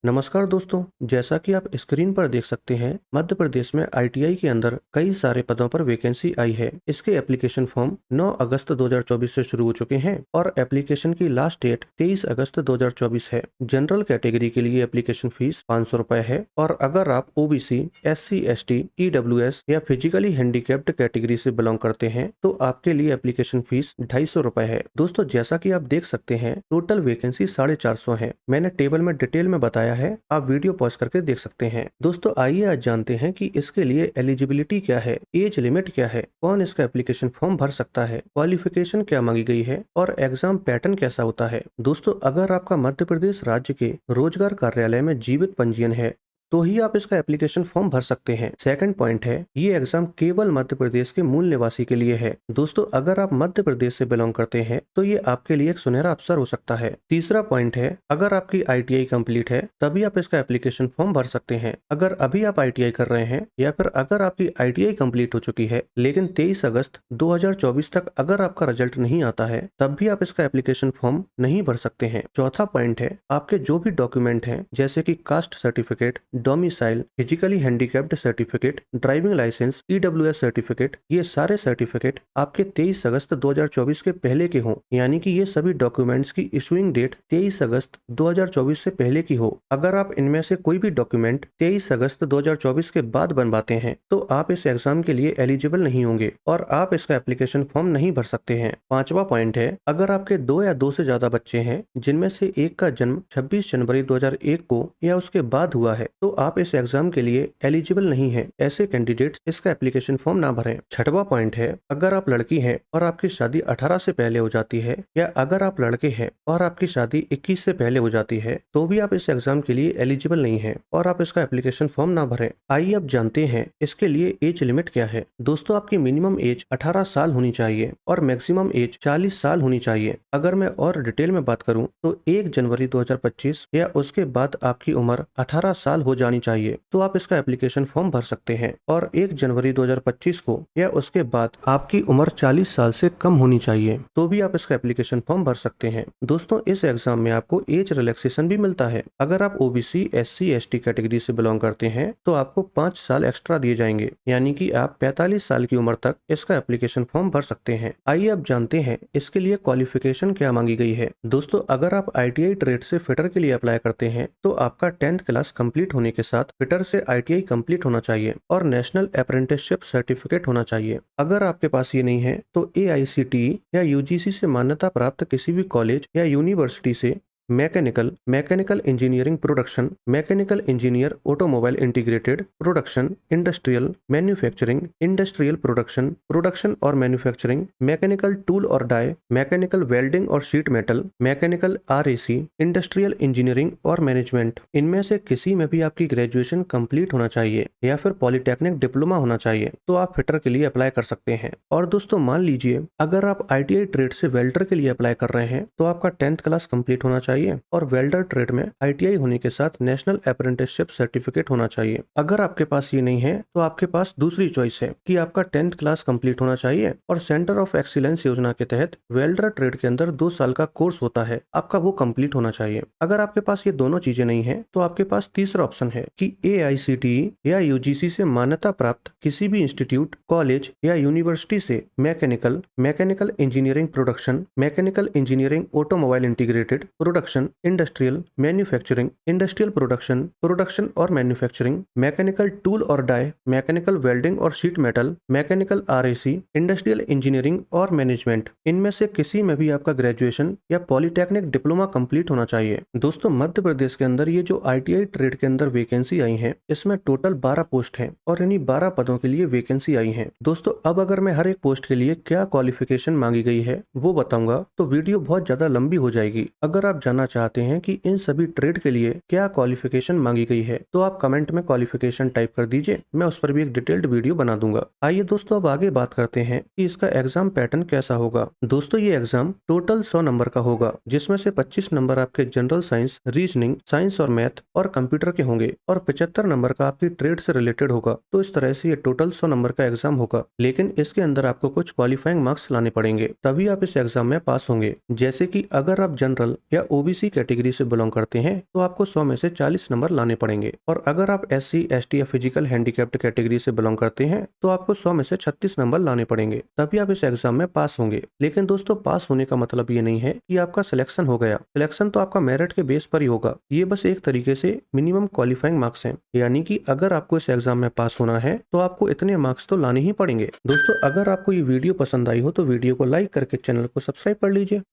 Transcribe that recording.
नमस्कार दोस्तों, जैसा कि आप स्क्रीन पर देख सकते हैं, मध्य प्रदेश में आईटीआई के अंदर कई सारे पदों पर वैकेंसी आई है। इसके एप्लीकेशन फॉर्म 9 अगस्त 2024 से शुरू हो चुके हैं और एप्लीकेशन की लास्ट डेट 23 अगस्त 2024 है। जनरल कैटेगरी के लिए एप्लीकेशन फीस 500 रुपए है और अगर आप ओबीसी, एससी, एसटी, ईडब्ल्यूएस या फिजिकली हैंडीकैप्ड कैटेगरी से बिलोंग करते हैं तो आपके लिए एप्लीकेशन फीस 250 रुपए है। दोस्तों, जैसा कि आप देख सकते हैं, टोटल वैकेंसी 450 है। मैंने टेबल में डिटेल में बताया है, आप वीडियो पॉज करके देख सकते हैं। दोस्तों, आइए आज जानते हैं कि इसके लिए एलिजिबिलिटी क्या है, एज लिमिट क्या है, कौन इसका एप्लीकेशन फॉर्म भर सकता है, क्वालिफिकेशन क्या मांगी गई है और एग्जाम पैटर्न कैसा होता है। दोस्तों, अगर आपका मध्य प्रदेश राज्य के रोजगार कार्यालय में जीवित पंजीयन है तो ही आप इसका एप्लीकेशन फॉर्म भर सकते हैं। सेकंड पॉइंट है, ये एग्जाम केवल मध्य प्रदेश के मूल निवासी के लिए है। दोस्तों, अगर आप मध्य प्रदेश से बिलोंग करते हैं तो ये आपके लिए एक सुनहरा अवसर हो सकता है। तीसरा पॉइंट है, अगर आपकी आईटीआई कंप्लीट है तभी आप इसका एप्लीकेशन फॉर्म भर सकते हैं। अगर अभी आप आईटीआई कर रहे हैं या फिर अगर आपकी आईटीआई कंप्लीट हो चुकी है लेकिन 23 अगस्त 2024 तक अगर आपका रिजल्ट नहीं आता है तब भी आप इसका एप्लीकेशन फॉर्म नहीं भर सकते हैं। चौथा पॉइंट है, आपके जो भी डॉक्यूमेंट हैं जैसे कि caste certificate, domicile, physically handicapped certificate, driving licence, EWS certificate, ये सारे सर्टिफिकेट आपके 23 अगस्त 2024 के पहले के हों, यानी कि ये सभी डॉक्यूमेंट्स की इशुइंग डेट 23 अगस्त 2024 से पहले की हो। अगर आप इनमें से कोई भी डॉक्यूमेंट 23 अगस्त 2024 के बाद बनवाते हैं तो आप इस एग्जाम के लिए एलिजिबल नहीं होंगे और आप इसका एप्लीकेशन फॉर्म नहीं भर सकते हैं। पांचवा पॉइंट है, अगर आपके 2 या 2 से ज्यादा बच्चे हैं जिनमें से एक का जन्म 26 जनवरी 2001 को या उसके बाद हुआ है तो आप इस एग्जाम के लिए एलिजिबल नहीं है। ऐसे कैंडिडेट्स इसका एप्लीकेशन फॉर्म ना भरें। छठवां पॉइंट है, अगर आप लड़की हैं और आपकी शादी 18 से पहले हो जाती है या अगर आप लड़के हैं और आपकी शादी 21 से पहले हो जाती है तो भी आप इस एग्जाम के लिए एलिजिबल नहीं है और आप इसका एप्लीकेशन फॉर्म ना भरें। आइए अब जानते हैं इसके लिए एज लिमिट क्या है। दोस्तों, आपकी मिनिमम एज 18 साल होनी चाहिए और मैक्सिमम एज 40 साल होनी चाहिए। अगर मैं और डिटेल में बात करूं तो 1 जनवरी 2025 या उसके बाद आपकी उम्र 18 साल हो जानी चाहिए तो आप इसका एप्लीकेशन फॉर्म भर सकते हैं और 1 जनवरी 2025 को या उसके बाद आपकी उम्र 40 साल से कम होनी चाहिए तो भी आप इसका एप्लीकेशन फॉर्म भर सकते हैं। दोस्तों, इस एग्जाम में आपको एज रिलैक्सेशन भी मिलता है। अगर आप ओबीसी, एससी, एसटी कैटेगरी से बिलोंग करते हैं तो आपको 5 साल एक्स्ट्रा दिए जाएंगे, यानी कि आप 45 साल की उम्र तक इसका एप्लीकेशन फॉर्म भर सकते हैं। आइए अब जानते हैं इसके लिए क्वालिफिकेशन क्या मांगी गई है। दोस्तों, अगर आप आईटीआई ट्रेड से फिटर के लिए अप्लाई करते हैं तो आपका 10th क्लास कंप्लीट होने के साथ फिटर से आईटीआई कंप्लीट होना चाहिए और नेशनल अप्रेंटिसशिप सर्टिफिकेट होना चाहिए। अगर आपके पास ये नहीं है तो एआईसीटीई या यूजीसी से मान्यता प्राप्त किसी भी कॉलेज या यूनिवर्सिटी से mechanical engineering production, mechanical engineer automobile integrated production, industrial manufacturing, industrial production और मैन्युफैक्चरिंग, मैकेनिकल टूल और डाई, मैकेनिकल वेल्डिंग और sheet metal, mechanical RAC, industrial engineering और मैनेजमेंट, इनमें से किसी में भी आपकी ग्रेजुएशन कंप्लीट होना चाहिए या फिर पॉलिटेक्निक डिप्लोमा होना चाहिए तो आप फिटर के लिए अप्लाई कर सकते हैं। और दोस्तों, मान लीजिए अगर आप आईटीआई ट्रेड से वेल्डर के लिए अप्लाई कर रहे हैं तो आपका 10th क्लास कंप्लीट होना चाहिए और वेल्डर ट्रेड में आईटीआई होने के साथ नेशनल अप्रेंटिसशिप सर्टिफिकेट होना चाहिए। अगर आपके पास ये नहीं है तो आपके पास दूसरी चॉइस है कि आपका 10th क्लास कंप्लीट होना चाहिए और सेंटर ऑफ एक्सीलेंस योजना के तहत वेल्डर ट्रेड के अंदर 2 साल का कोर्स होता है, आपका वो कंप्लीट होना चाहिए। अगर आपके पास ये दोनों चीजें नहीं है तो आपके पास तीसरा ऑप्शन है कि एआईसीटीई या यूजीसी से मान्यता प्राप्त किसी भी इंस्टीट्यूट, कॉलेज या यूनिवर्सिटी से mechanical engineering production, mechanical engineering automobile integrated production, industrial manufacturing, industrial production और मैन्युफैक्चरिंग, मैकेनिकल टूल और डाई, मैकेनिकल वेल्डिंग और sheet metal, mechanical RAC, industrial engineering और मैनेजमेंट, इनमें से किसी में भी आपका ग्रेजुएशन या पॉलिटेक्निक डिप्लोमा कंप्लीट होना चाहिए। दोस्तों, मध्य प्रदेश के अंदर ये जो आईटीआई ट्रेड के अंदर वैकेंसी आई है इसमें टोटल 12 पोस्ट हैं और इन्हीं 12 पदों के लिए वैकेंसी आई है। दोस्तों, अब अगर मैं हर एक पोस्ट के लिए क्या क्वालिफिकेशन मांगी गई है वो बताऊंगा तो वीडियो बहुत ज्यादा लंबी हो जाएगी। अगर आप जानना चाहते हैं कि इन सभी ट्रेड के लिए क्या क्वालिफिकेशन मांगी गई है तो आप कमेंट में क्वालिफिकेशन टाइप कर दीजिए, मैं उस पर भी एक डिटेल्ड वीडियो बना दूंगा। आइए दोस्तों, अब आगे बात करते हैं कि इसका एग्जाम पैटर्न कैसा होगा। दोस्तों, ये एग्जाम टोटल 100 नंबर का होगा जिसमें से 25 नंबर आपके जनरल साइंस, रीजनिंग, साइंस और मैथ और कंप्यूटर के होंगे और 75 नंबर का आपकी ट्रेड से रिलेटेड होगा। तो इस तरह से ये टोटल 100 नंबर का एग्जाम होगा, लेकिन इसके अंदर आपको कुछ क्वालिफाइंग मार्क्स लाने पड़ेंगे तभी आप इस एग्जाम में पास होंगे। जैसे कि अगर आप जनरल या ओबीसी कैटेगरी से बिलोंग करते हैं तो आपको 100 में से 40 नंबर लाने पड़ेंगे, और अगर आप एससी, एसटी या फिजिकल हैंडीकैप्ड कैटेगरी से बिलोंग करते हैं तो आपको 100 में से 36 नंबर लाने पड़ेंगे, तभी आप इस एग्जाम में पास होंगे। लेकिन दोस्तों, पास होने का मतलब ये नहीं है कि आपका सिलेक्शन हो गया। सिलेक्शन तो आपका मेरिट के बेस पर ही होगा। ये बस एक तरीके से मिनिमम क्वालिफाइंग मार्क्स हैं, यानी कि अगर आपको इस एग्जाम में पास होना है तो आपको इतने मार्क्स तो लाने ही पड़ेंगे। दोस्तों, अगर आपको ये वीडियो पसंद आई हो तो वीडियो को लाइक करके चैनल को सब्सक्राइब कर लीजिए।